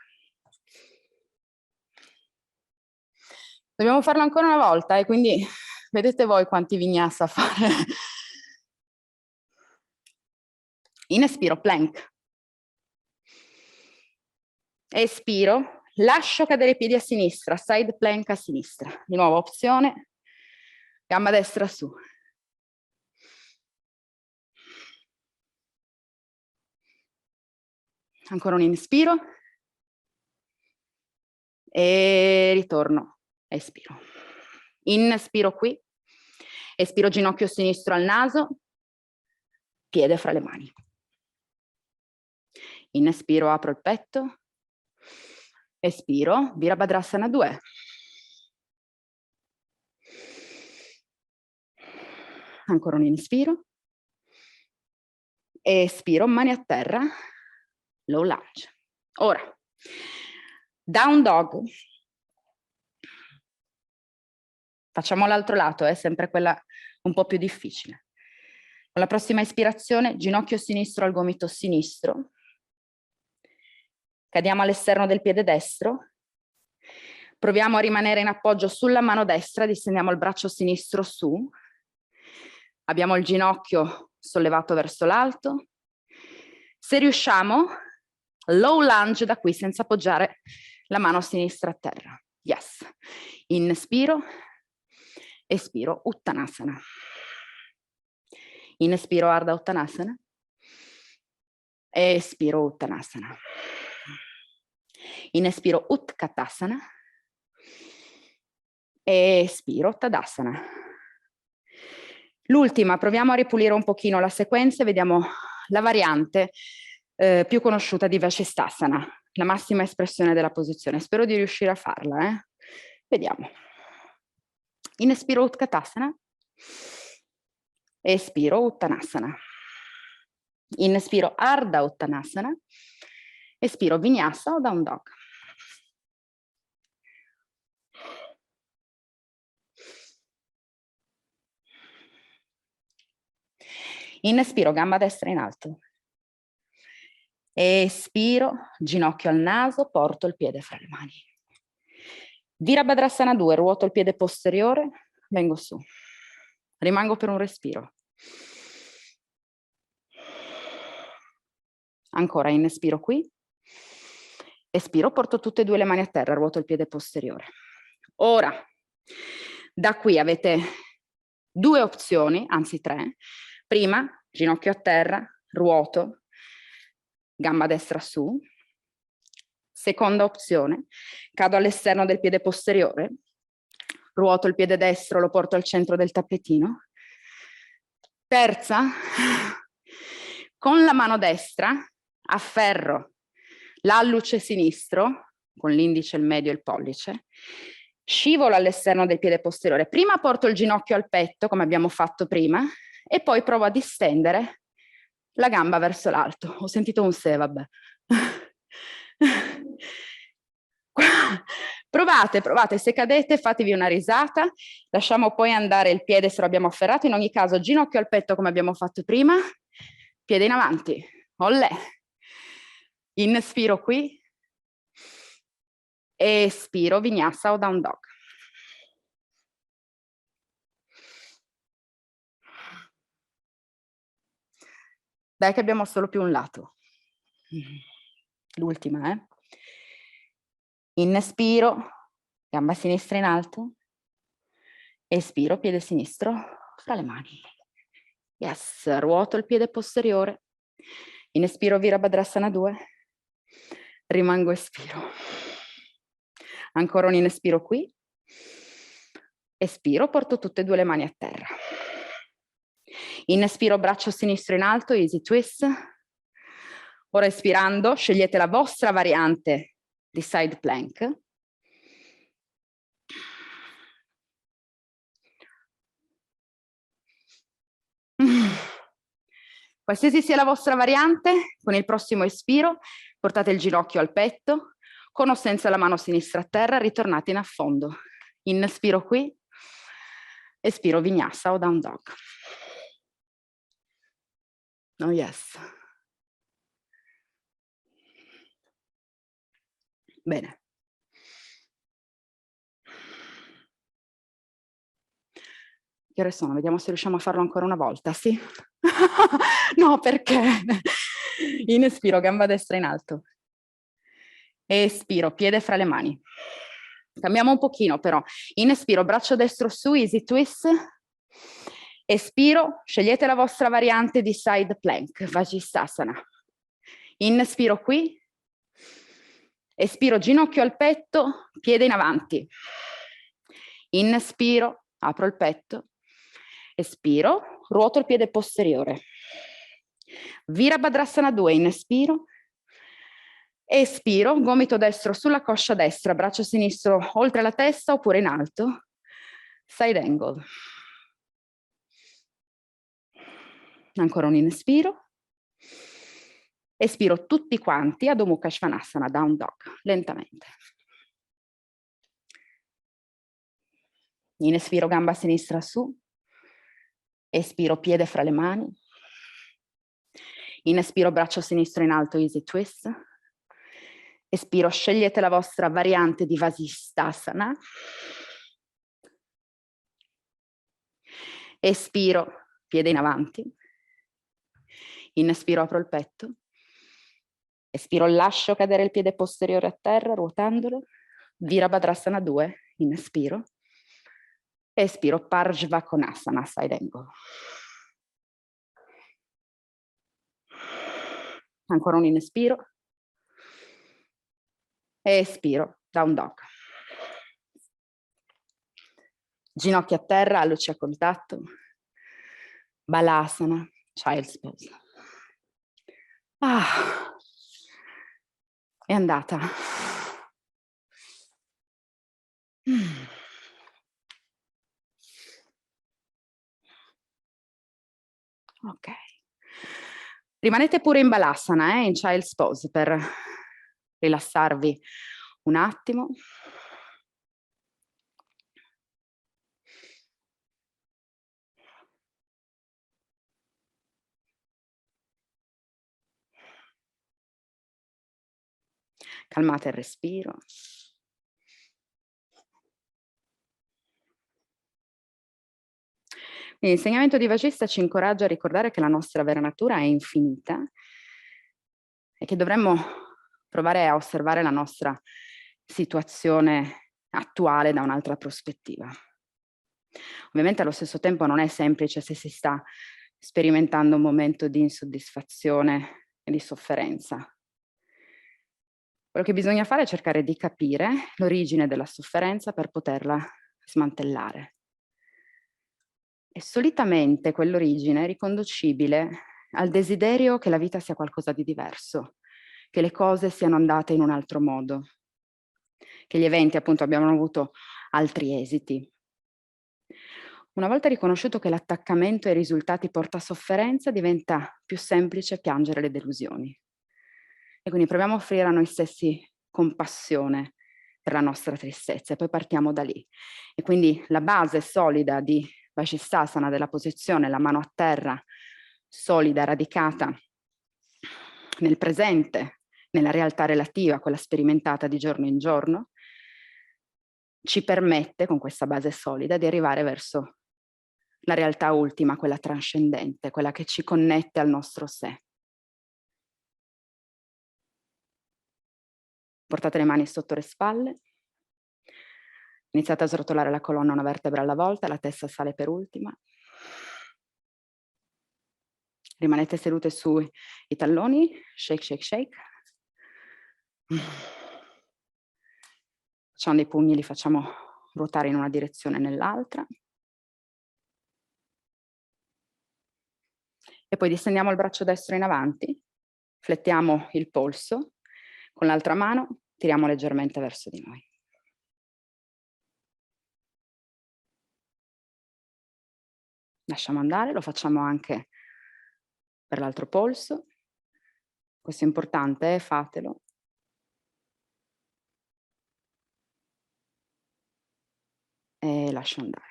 [SPEAKER 2] Dobbiamo farlo ancora una volta e quindi vedete voi quanti vinyasa fare. Inspiro, plank. Espiro, lascio cadere i piedi a sinistra, side plank a sinistra. Di nuovo opzione, gamba destra su. Ancora un inspiro. E ritorno, espiro. Inspiro qui, espiro ginocchio sinistro al naso, piede fra le mani. Inspiro, apro il petto, espiro, Virabhadrasana 2. Ancora un inspiro, espiro, mani a terra, low lunge. Ora, down dog. Facciamo l'altro lato, è sempre quella un po' più difficile. Con la prossima ispirazione, ginocchio sinistro al gomito sinistro. Cadiamo all'esterno del piede destro. Proviamo a rimanere in appoggio sulla mano destra, distendiamo il braccio sinistro su. Abbiamo il ginocchio sollevato verso l'alto. Se riusciamo, low lunge da qui senza appoggiare la mano sinistra a terra. Yes. Inspiro. Espiro, Uttanasana. Inspiro, Ardha Uttanasana. Espiro, Uttanasana. Inspiro, Utkatasana. Espiro, Tadasana. L'ultima, proviamo a ripulire un pochino la sequenza e vediamo la variante più conosciuta di Vashisthasana, la massima espressione della posizione. Spero di riuscire a farla. Vediamo. Inspiro Utkatasana, espiro Uttanasana, inspiro Ardha Uttanasana, espiro Vinyasa o Down Dog. Inspiro, gamba destra in alto, espiro, ginocchio al naso, porto il piede fra le mani. Virabhadrasana 2, ruoto il piede posteriore, vengo su. Rimango per un respiro. Ancora, inspiro qui. Espiro, porto tutte e due le mani a terra, ruoto il piede posteriore. Ora, da qui avete due opzioni, anzi tre. Prima, ginocchio a terra, ruoto, gamba destra su. Seconda opzione, cado all'esterno del piede posteriore, ruoto il piede destro, lo porto al centro del tappetino. Terza, con la mano destra afferro l'alluce sinistro, con l'indice, il medio e il pollice, scivolo all'esterno del piede posteriore. Prima porto il ginocchio al petto, come abbiamo fatto prima, e poi provo a distendere la gamba verso l'alto. Ho sentito un se, vabbè. Provate, se cadete fatevi una risata, lasciamo poi andare il piede se lo abbiamo afferrato, in ogni caso ginocchio al petto come abbiamo fatto prima, piede in avanti, ollè, inspiro qui, espiro, vinyasa o down dog. Dai che abbiamo solo più un lato, l'ultima, Inspiro, gamba sinistra in alto, espiro, piede sinistro fra le mani. Yes, ruoto il piede posteriore, inspiro Virabhadrasana 2, rimango espiro. Ancora un inspiro qui, espiro, porto tutte e due le mani a terra. Inspiro, braccio sinistro in alto, easy twist. Ora espirando, scegliete la vostra variante di side plank. Qualsiasi sia la vostra variante, con il prossimo espiro portate il ginocchio al petto, con o senza la mano sinistra a terra, ritornate in affondo. Inspiro qui, espiro vinyasa o down dog. Oh yes. Bene. Che ore sono? Vediamo se riusciamo a farlo ancora una volta, sì? No, perché? Inspiro, gamba destra in alto. Espiro, piede fra le mani. Cambiamo un pochino però. Inspiro, braccio destro su, easy twist. Espiro, scegliete la vostra variante di side plank, Vajrasana. Inspiro qui. Espiro, ginocchio al petto, piede in avanti. Inspiro, apro il petto. Espiro, ruoto il piede posteriore. Virabhadrasana 2, inspiro. Espiro, gomito destro sulla coscia destra, braccio sinistro oltre la testa oppure in alto. Side angle. Ancora un inspiro. Espiro tutti quanti, Adho Mukha Svanasana, down dog, lentamente. Inspiro, gamba sinistra su. Espiro, piede fra le mani. Inspiro, braccio sinistro in alto, easy twist. Espiro, scegliete la vostra variante di Vasisthasana. Espiro, piede in avanti. Inspiro, apro il petto. Espiro, lascio cadere il piede posteriore a terra, ruotandolo. Virabhadrasana 2, inspiro. Espiro, Parshvakonasana, side angle. Ancora un inspiro. Espiro, down dog. Ginocchia a terra, alluce a contatto. Balasana, child's pose. Ah, è andata. Ok. Rimanete pure in Balasana, in child's pose, per rilassarvi un attimo. Calmate il respiro. L'insegnamento di Vajista ci incoraggia a ricordare che la nostra vera natura è infinita e che dovremmo provare a osservare la nostra situazione attuale da un'altra prospettiva. Ovviamente allo stesso tempo non è semplice se si sta sperimentando un momento di insoddisfazione e di sofferenza. Quello che bisogna fare è cercare di capire l'origine della sofferenza per poterla smantellare. E solitamente quell'origine è riconducibile al desiderio che la vita sia qualcosa di diverso, che le cose siano andate in un altro modo, che gli eventi appunto abbiano avuto altri esiti. Una volta riconosciuto che l'attaccamento ai risultati porta sofferenza, diventa più semplice piangere le delusioni. E quindi proviamo a offrire a noi stessi compassione per la nostra tristezza e poi partiamo da lì. E quindi la base solida di Vajisthasana, della posizione, la mano a terra, solida, radicata nel presente, nella realtà relativa, quella sperimentata di giorno in giorno, ci permette, con questa base solida, di arrivare verso la realtà ultima, quella trascendente, quella che ci connette al nostro sé. Portate le mani sotto le spalle, iniziate a srotolare la colonna una vertebra alla volta, la testa sale per ultima. Rimanete sedute sui talloni, shake, shake, shake. Facciamo dei pugni, li facciamo ruotare in una direzione e nell'altra. E poi distendiamo il braccio destro in avanti, flettiamo il polso, con l'altra mano tiriamo leggermente verso di noi. Lasciamo andare, lo facciamo anche per l'altro polso. Questo è importante, fatelo. E lascio andare.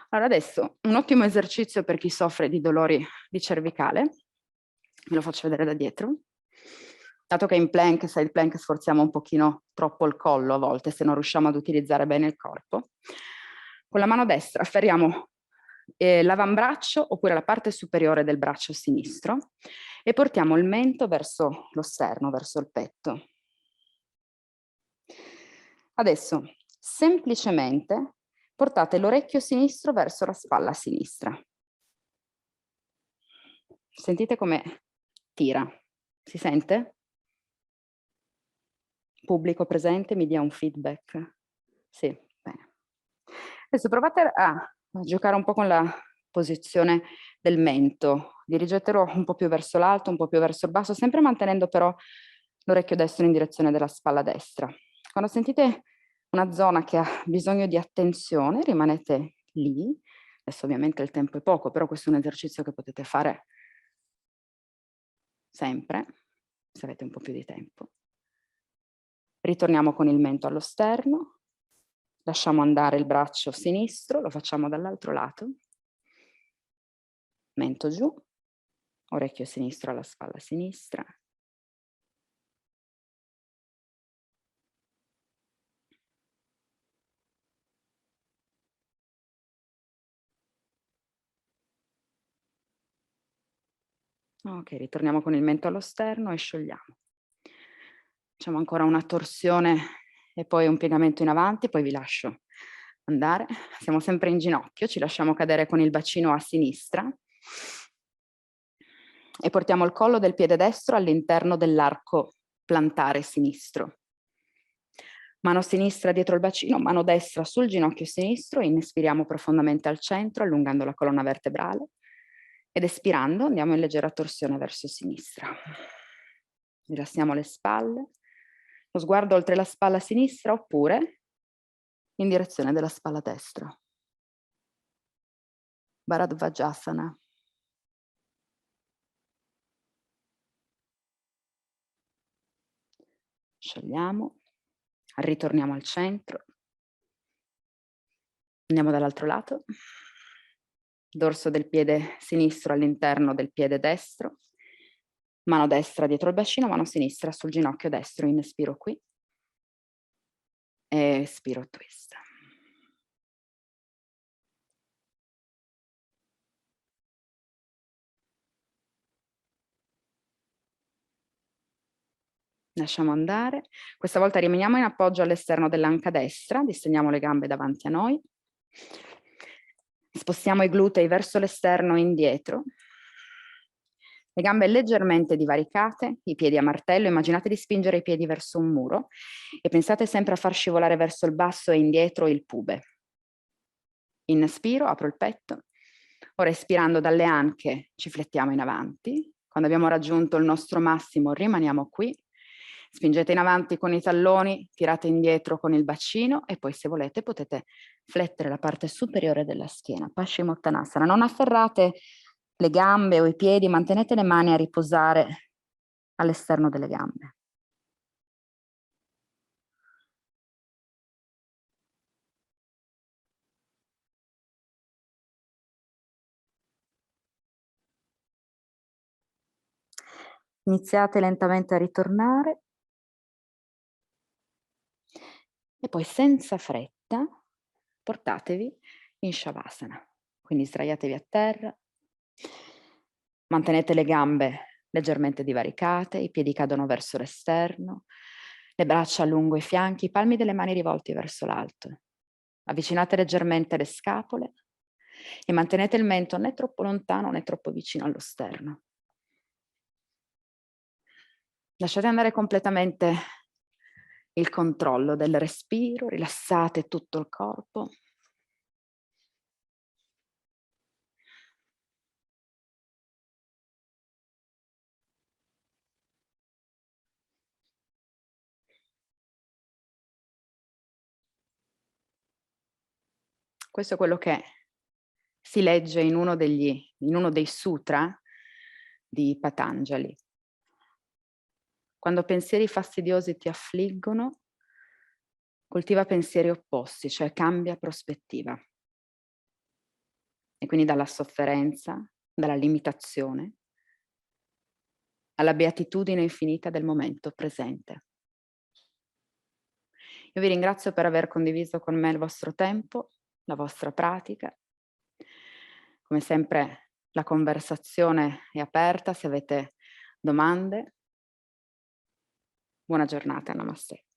[SPEAKER 2] Allora adesso un ottimo esercizio per chi soffre di dolori di cervicale, ve lo faccio vedere da dietro. Dato che in plank, side plank, sforziamo un pochino troppo il collo a volte se non riusciamo ad utilizzare bene il corpo. Con la mano destra afferriamo l'avambraccio oppure la parte superiore del braccio sinistro e portiamo il mento verso lo sterno, verso il petto. Adesso semplicemente portate l'orecchio sinistro verso la spalla sinistra. Sentite come tira? Si sente? Pubblico presente mi dia un feedback? Sì, bene. Adesso provate a giocare un po' con la posizione del mento. Dirigetelo un po' più verso l'alto, un po' più verso il basso, sempre mantenendo però l'orecchio destro in direzione della spalla destra. Quando sentite una zona che ha bisogno di attenzione, rimanete lì. Adesso ovviamente il tempo è poco, però questo è un esercizio che potete fare sempre, se avete un po' più di tempo. Ritorniamo con il mento allo sterno, lasciamo andare il braccio sinistro, lo facciamo dall'altro lato, mento giù, orecchio sinistro alla spalla sinistra. Ok, ritorniamo con il mento allo sterno e sciogliamo. Facciamo ancora una torsione e poi un piegamento in avanti, poi vi lascio andare. Siamo sempre in ginocchio, ci lasciamo cadere con il bacino a sinistra e portiamo il collo del piede destro all'interno dell'arco plantare sinistro. Mano sinistra dietro il bacino, mano destra sul ginocchio sinistro, inspiriamo profondamente al centro, allungando la colonna vertebrale ed espirando andiamo in leggera torsione verso sinistra. Rilassiamo le spalle, lo sguardo oltre la spalla sinistra oppure in direzione della spalla destra. Bharadvajasana. Sciogliamo, ritorniamo al centro, andiamo dall'altro lato, dorso del piede sinistro all'interno del piede destro, mano destra dietro il bacino, mano sinistra sul ginocchio destro, inspiro qui, e espiro twist. lasciamo andare. Questa volta rimaniamo in appoggio all'esterno dell'anca destra, distendiamo le gambe davanti a noi. Spostiamo i glutei verso l'esterno e indietro. Le gambe leggermente divaricate, i piedi a martello, immaginate di spingere i piedi verso un muro e pensate sempre a far scivolare verso il basso e indietro il pube. Inspiro, apro il petto. Ora espirando dalle anche ci flettiamo in avanti. Quando abbiamo raggiunto il nostro massimo rimaniamo qui. Spingete in avanti con i talloni, tirate indietro con il bacino e poi se volete potete flettere la parte superiore della schiena. Paschimottanasana. Non afferrate le gambe o i piedi, mantenete le mani a riposare all'esterno delle gambe. Iniziate lentamente a ritornare e poi senza fretta portatevi in Shavasana. Quindi sdraiatevi a terra, mantenete le gambe leggermente divaricate, i piedi cadono verso l'esterno, le braccia lungo i fianchi, i palmi delle mani rivolti verso l'alto. Avvicinate leggermente le scapole e mantenete il mento né troppo lontano né troppo vicino allo sterno. Lasciate andare completamente il controllo del respiro, rilassate tutto il corpo. Questo è quello che si legge in uno dei sutra di Patanjali. Quando pensieri fastidiosi ti affliggono, coltiva pensieri opposti, cioè cambia prospettiva. E quindi dalla sofferenza, dalla limitazione, alla beatitudine infinita del momento presente. Io vi ringrazio per aver condiviso con me il vostro tempo, la vostra pratica. Come sempre la conversazione è aperta, se avete domande. Buona giornata, namaste.